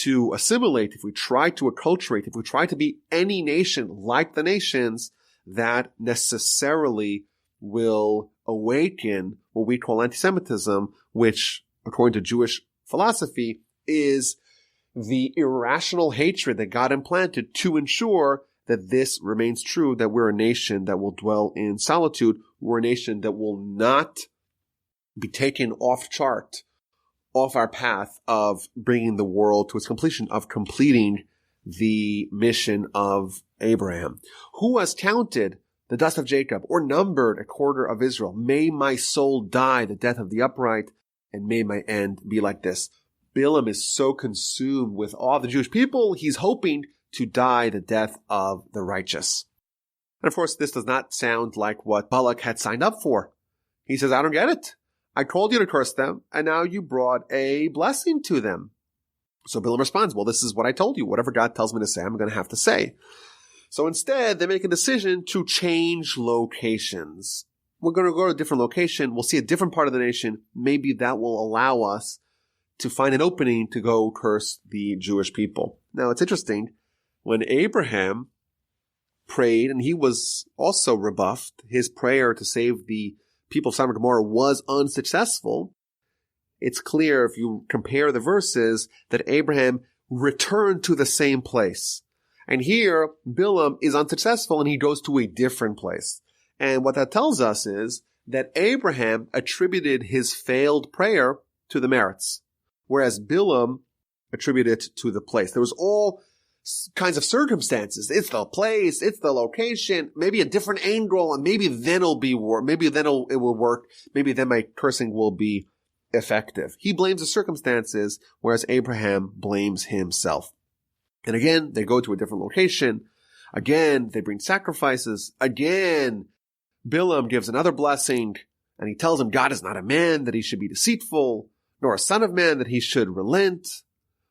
to assimilate, if we try to acculturate, if we try to be any nation like the nations, that necessarily will awaken what we call anti-Semitism, which, according to Jewish philosophy, is the irrational hatred that God implanted to ensure that this remains true, that we're a nation that will dwell in solitude. We're a nation that will not be taken off chart, off our path of bringing the world to its completion, of completing the mission of Abraham. Who has counted the dust of Jacob, or numbered a quarter of Israel? May my soul die the death of the upright, and may my end be like this. Bilaam is so consumed with all the Jewish people, he's hoping to die the death of the righteous. And of course, this does not sound like what Balak had signed up for. He says, I don't get it. I told you to curse them, and now you brought a blessing to them. So Bilaam responds, well, this is what I told you. Whatever God tells me to say, I'm going to have to say. So instead, they make a decision to change locations. We're going to go to a different location. We'll see a different part of the nation. Maybe that will allow us to find an opening to go curse the Jewish people. Now, it's interesting. When Abraham prayed, and he was also rebuffed, his prayer to save the people of Sodom and Gomorrah was unsuccessful. It's clear, if you compare the verses, that Abraham returned to the same place. And here, Bilaam is unsuccessful, and he goes to a different place. And what that tells us is that Abraham attributed his failed prayer to the merits, whereas Bilaam attributed it to the place. There was all kinds of circumstances. It's the place, it's the location, maybe a different angle, and maybe then it'll be maybe then it will work. Maybe then my cursing will be effective. He blames the circumstances, whereas Abraham blames himself. And again, they go to a different location. Again, they bring sacrifices. Again, Bilaam gives another blessing, and he tells him God is not a man that he should be deceitful, nor a son of man that he should relent.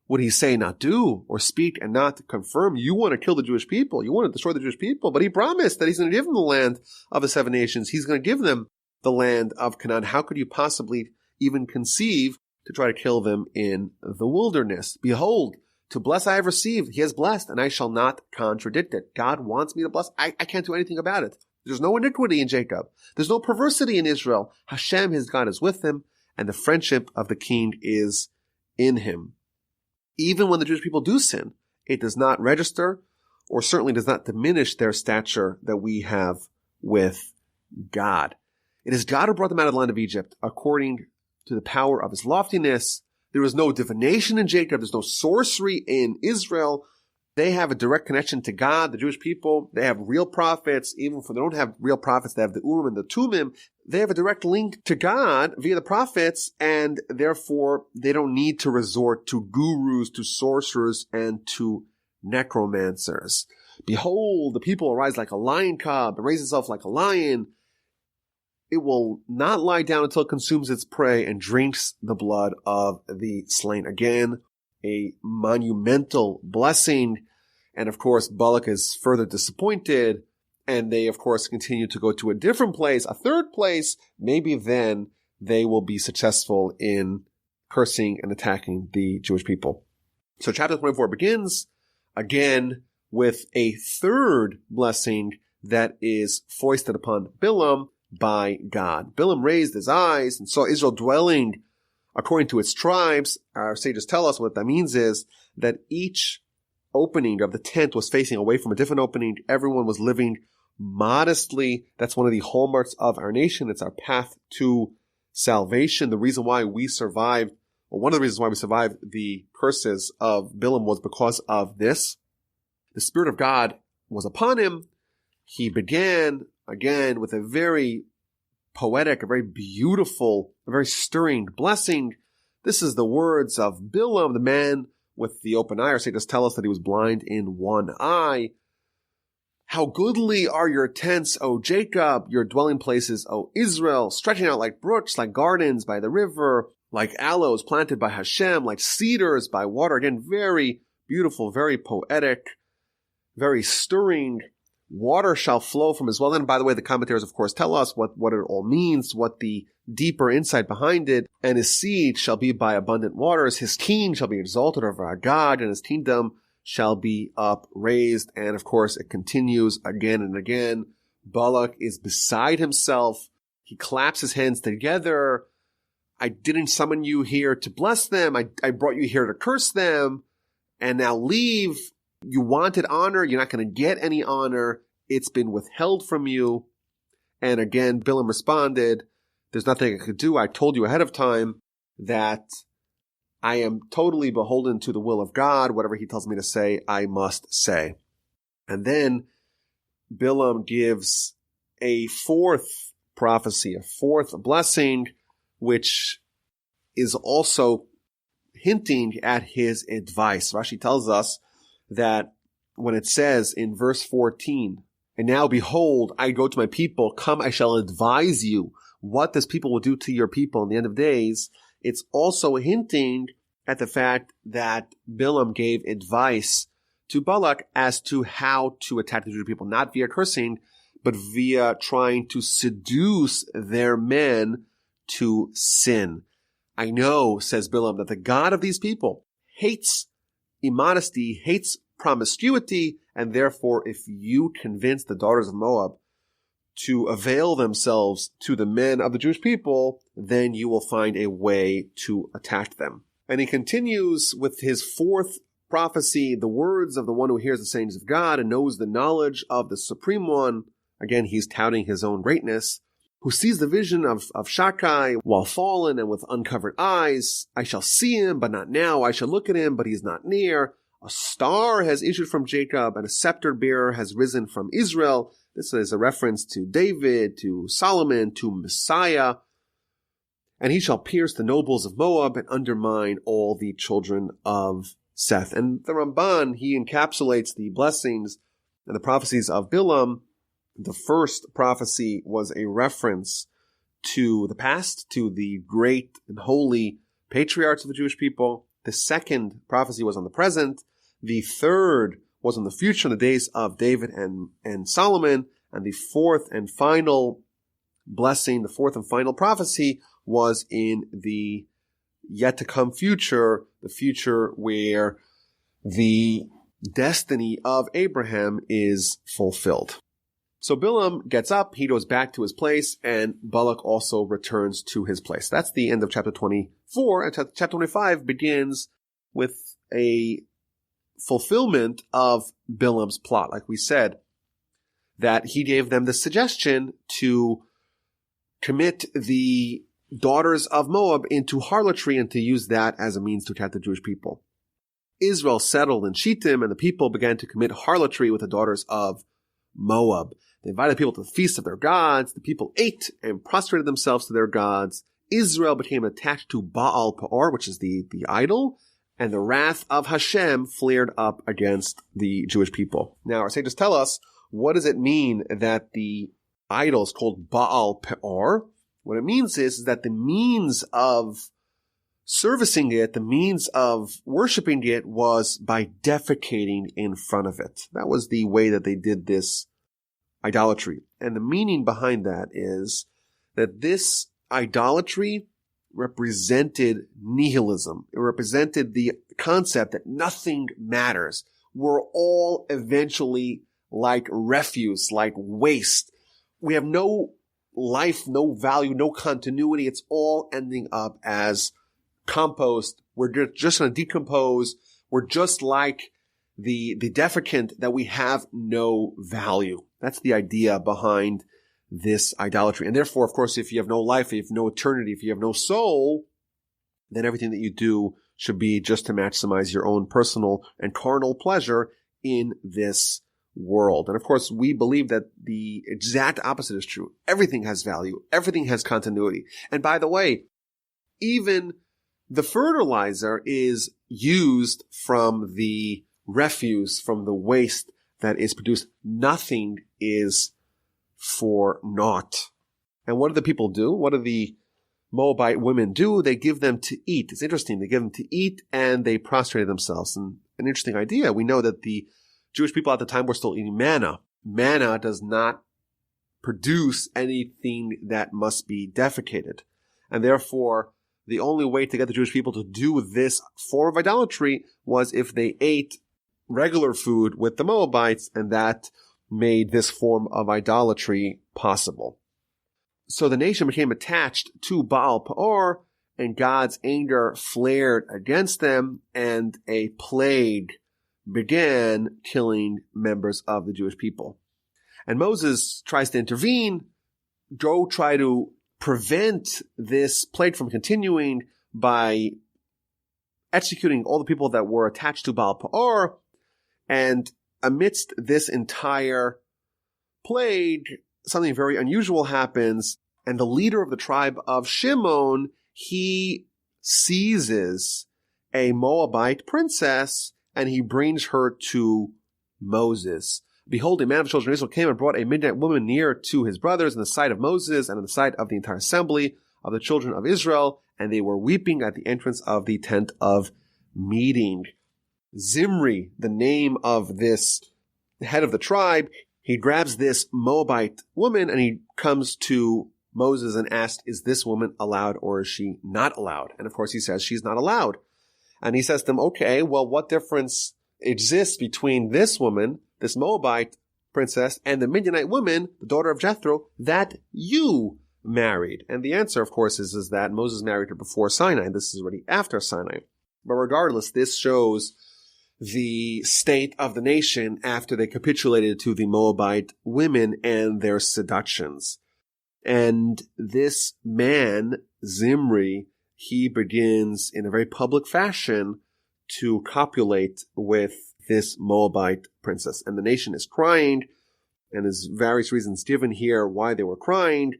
Would he say not do, or speak and not confirm? You want to kill the Jewish people. You want to destroy the Jewish people. But he promised that he's going to give them the land of the seven nations. He's going to give them the land of Canaan. How could you possibly even conceive to try to kill them in the wilderness? Behold, to bless I have received. He has blessed, and I shall not contradict it. God wants me to bless. I can't do anything about it. There's no iniquity in Jacob. There's no perversity in Israel. Hashem, his God, is with him, and the friendship of the king is in him. Even when the Jewish people do sin, it does not register or certainly does not diminish their stature that we have with God. It is God who brought them out of the land of Egypt according to the power of his loftiness. There is no divination in Jacob. There's no sorcery in Israel. They have a direct connection to God, the Jewish people. They have real prophets. Even if they don't have real prophets, they have the Urim and the Tumim. They have a direct link to God via the prophets, and therefore they don't need to resort to gurus, to sorcerers, and to necromancers. Behold, the people arise like a lion cub, and raise itself like a lion. It will not lie down until it consumes its prey and drinks the blood of the slain. Again, a monumental blessing. And of course, Balak is further disappointed. And they, of course, continue to go to a different place, a third place. Maybe then they will be successful in cursing and attacking the Jewish people. So chapter 24 begins again with a third blessing that is foisted upon Bilaam by God. Bilaam raised his eyes and saw Israel dwelling according to its tribes. Our sages tell us what that means is that each opening of the tent was facing away from a different opening. Everyone was living modestly. That's one of the hallmarks of our nation. It's our path to salvation. The reason why we survived, or one of the reasons why we survived the curses of Bilaam was because of this. The Spirit of God was upon him. He began again with a very poetic, a very beautiful, a very stirring blessing. This is the words of Bilaam, the man with the open eye. Our sages tell us that he was blind in one eye. How goodly are your tents, O Jacob, your dwelling places, O Israel, stretching out like brooks, like gardens by the river, like aloes planted by Hashem, like cedars by water. Again, very beautiful, very poetic, very stirring. Water shall flow from his well. And by the way, the commentators, of course, tell us what it all means, what the deeper insight behind it. And his seed shall be by abundant waters. His king shall be exalted over our God, and his kingdom shall be upraised. And of course, it continues again and again. Balak is beside himself. He claps his hands together. I didn't summon you here to bless them. I brought you here to curse them. And now leave. You wanted honor. You're not going to get any honor. It's been withheld from you. And again, Bilaam responded, there's nothing I could do. I told you ahead of time that I am totally beholden to the will of God. Whatever he tells me to say, I must say. And then Bilaam gives a fourth prophecy, a fourth blessing, which is also hinting at his advice. Rashi tells us that when it says in verse 14, and now behold, I go to my people, come, I shall advise you what this people will do to your people in the end of days. It's also hinting at the fact that Bilaam gave advice to Balak as to how to attack the Jewish people, not via cursing, but via trying to seduce their men to sin. I know, says Bilaam, that the God of these people hates immodesty, hates promiscuity, and therefore if you convince the daughters of Moab to avail themselves to the men of the Jewish people, then you will find a way to attack them. And he continues with his fourth prophecy, the words of the one who hears the sayings of God and knows the knowledge of the Supreme One. Again, he's touting his own greatness. Who sees the vision of Shakai while fallen and with uncovered eyes. I shall see him, but not now. I shall look at him, but he's not near. A star has issued from Jacob, and a scepter bearer has risen from Israel. This is a reference to David, to Solomon, to Messiah. And he shall pierce the nobles of Moab and undermine all the children of Seth. And the Ramban, he encapsulates the blessings and the prophecies of Bilaam. The first prophecy was a reference to the past, to the great and holy patriarchs of the Jewish people. The second prophecy was on the present. The third was on the future, in the days of David and Solomon. And the fourth and final blessing, the fourth and final prophecy was in the yet to come future, the future where the destiny of Abraham is fulfilled. So Bilaam gets up, he goes back to his place, and Balak also returns to his place. That's the end of chapter 24, and chapter 25 begins with a fulfillment of Bilaam's plot. Like we said, that he gave them the suggestion to commit the daughters of Moab into harlotry and to use that as a means to attack the Jewish people. Israel settled in Shittim, and the people began to commit harlotry with the daughters of Moab. They invited people to the feast of their gods. The people ate and prostrated themselves to their gods. Israel became attached to Baal Peor, which is the idol, and the wrath of Hashem flared up against the Jewish people. Now, our sages tell us, what does it mean that the idol is called Baal Peor? What it means is that the means of servicing it, the means of worshiping it, was by defecating in front of it. That was the way that they did this idolatry. And the meaning behind that is that this idolatry represented nihilism. It represented the concept that nothing matters. We're all eventually like refuse, like waste. We have no life, no value, no continuity. It's all ending up as compost. We're just going to decompose. We're just like the defecant, that we have no value. That's the idea behind this idolatry. And therefore, of course, if you have no life, if you have no eternity, if you have no soul, then everything that you do should be just to maximize your own personal and carnal pleasure in this world. And of course, we believe that the exact opposite is true. Everything has value. Everything has continuity. And by the way, even the fertilizer is used from the refuse, from the waste that is produced. Nothing is for naught. And what do the people do? What do the Moabite women do? They give them to eat. It's interesting. They give them to eat and they prostrate themselves. And an interesting idea. We know that the Jewish people at the time were still eating manna. Manna does not produce anything that must be defecated. And therefore, the only way to get the Jewish people to do this form of idolatry was if they ate regular food with the Moabites, and that made this form of idolatry possible. So the nation became attached to Baal Peor, and God's anger flared against them, and a plague began killing members of the Jewish people. And Moses tries to intervene, try to prevent this plague from continuing by executing all the people that were attached to Baal Peor. And amidst this entire plague, something very unusual happens, and the leader of the tribe of Shimon, he seizes a Moabite princess, and he brings her to Moses. Behold, a man of the children of Israel came and brought a Midianite woman near to his brothers in the sight of Moses and in the sight of the entire assembly of the children of Israel, and they were weeping at the entrance of the tent of meeting. Zimri, the name of this head of the tribe, he grabs this Moabite woman and he comes to Moses and asks, is this woman allowed or is she not allowed? And of course he says she's not allowed. And he says to them, okay, well, what difference exists between this woman, this Moabite princess, and the Midianite woman, the daughter of Jethro, that you married? And the answer, of course, is that Moses married her before Sinai. This is already after Sinai. But regardless, this shows the state of the nation after they capitulated to the Moabite women and their seductions. And this man, Zimri, he begins in a very public fashion to copulate with this Moabite princess. And the nation is crying, and there's various reasons given here why they were crying.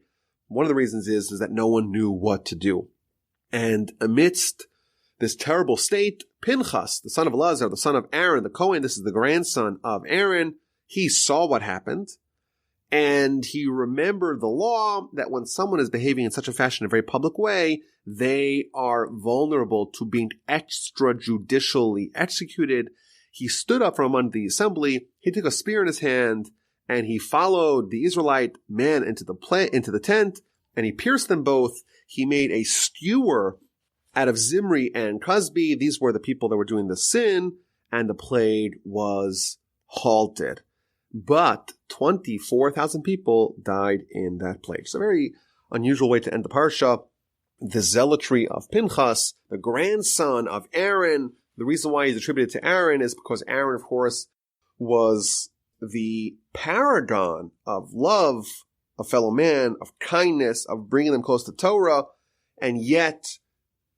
One of the reasons is that no one knew what to do. And amidst this terrible state, Pinchas, the son of Elazar, the son of Aaron, the Cohen, this is the grandson of Aaron, he saw what happened, and he remembered the law that when someone is behaving in such a fashion in a very public way, they are vulnerable to being extrajudicially executed. He stood up from among the assembly, he took a spear in his hand, and he followed the Israelite man into the tent, and he pierced them both. He made a skewer out of Zimri and Cosbi. These were the people that were doing the sin, and the plague was halted. But 24,000 people died in that plague. It's a very unusual way to end the Parsha. The zealotry of Pinchas, the grandson of Aaron, The reason why he's attributed to Aaron is because Aaron, of course, was the paragon of love, of fellow man, of kindness, of bringing them close to Torah, and yet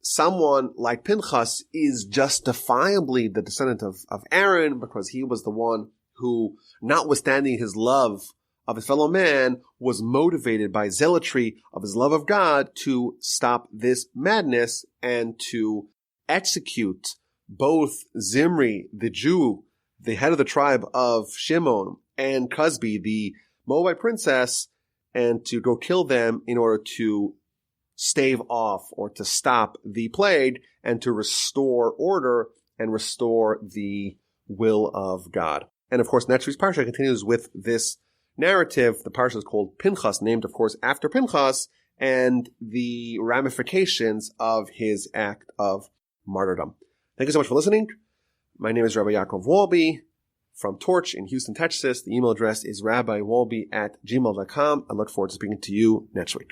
someone like Pinchas is justifiably the descendant of Aaron because he was the one who, notwithstanding his love of his fellow man, was motivated by zealotry of his love of God to stop this madness and to execute both Zimri, the Jew, the head of the tribe of Shimon, and Cosbi, the Moabite princess, and to go kill them in order to stave off or to stop the plague and to restore order and restore the will of God. And of course, next week's Parsha continues with this narrative. The Parsha is called Pinchas, named, of course, after Pinchas, and the ramifications of his act of martyrdom. Thank you so much for listening. My name is Rabbi Yaakov Wolbe from Torch in Houston, Texas. The email address is rabbiwolbe@gmail.com. I look forward to speaking to you next week.